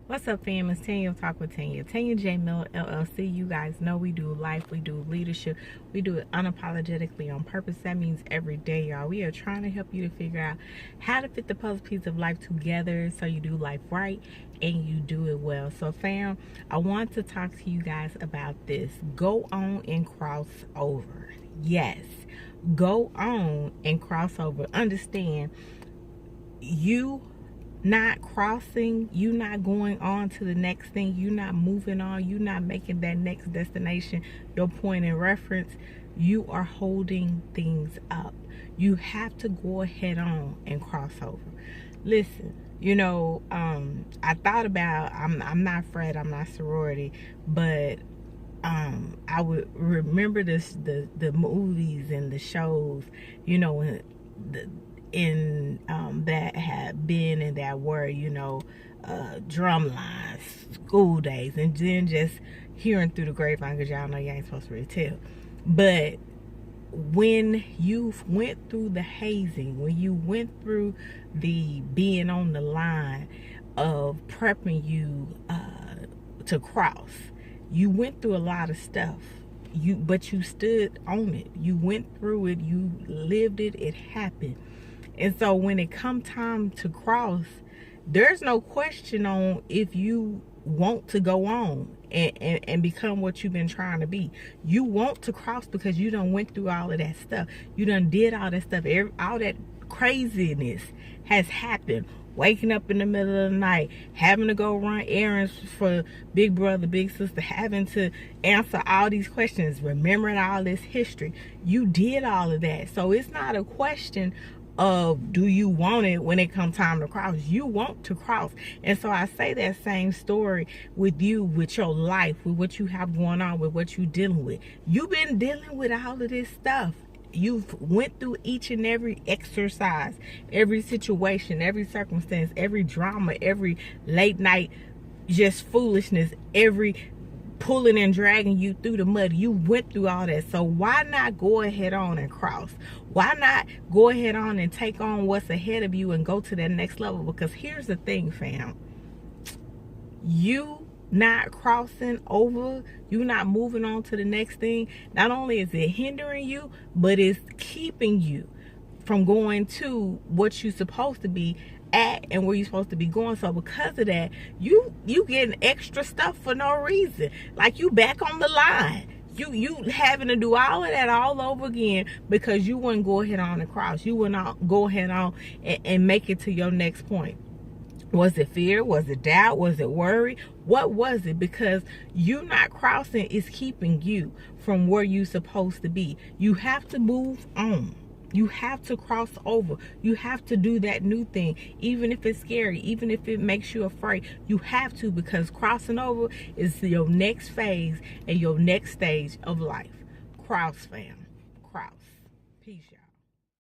What's up, fam? It's Tanya Talk with Tanya. Tanya J LLC. You guys know we do life, we do leadership, we do it unapologetically on purpose. That means every day, y'all. We are trying to help you to figure out how to fit the puzzle piece of life together so you do life right and you do it well. So, fam, I want to talk to you guys about this. Go on and cross over. Yes, go on and cross over. Understand, you not crossing, you not going on to the next thing, you not moving on, you not making that next destination your point in reference, you are holding things up. You have to go ahead on and cross over. Listen, you know, I thought about, I'm not Fred, I'm not sorority, but I would remember the movies and the shows, you know, when that had been and that were, you know, drum lines, school days, and then just hearing through the grapevine, because y'all know you ain't supposed to really tell. But when you went through the hazing, when you went through the being on the line of prepping you to cross, you went through a lot of stuff. But you stood on it. You went through it. You lived it. It happened. And so when it come time to cross, there's no question on if you want to go on and become what you've been trying to be. You want to cross because you done went through all of that stuff. You done did all that stuff. All that craziness has happened. Waking up in the middle of the night, having to go run errands for big brother, big sister, having to answer all these questions, remembering all this history. You did all of that. So it's not a question of do you want it when it comes time to cross. You want to cross. And so I say that same story with you, with your life, with what you have going on, with what you're dealing with. You've been dealing with all of this stuff. You've went through each and every exercise, every situation, every circumstance, every drama, every late night just foolishness, every pulling and dragging you through the mud. You went through all that. So why not go ahead on and cross? Why not go ahead on and take on what's ahead of you and go to that next level? Because here's the thing, fam. You not crossing over, you not moving on to the next thing, not only is it hindering you, but it's keeping you from going to what you're supposed to be at and where you're supposed to be going. So because of that, you getting extra stuff for no reason. Like you back on the line. You having to do all of that all over again because you wouldn't go ahead on and cross. You wouldn't go ahead on and make it to your next point. Was it fear? Was it doubt? Was it worry? What was it? Because you not crossing is keeping you from where you're supposed to be. You have to move on. You have to cross over. You have to do that new thing. Even if it's scary, even if it makes you afraid, you have to, because crossing over is your next phase and your next stage of life. Cross, fam. Cross. Peace, y'all.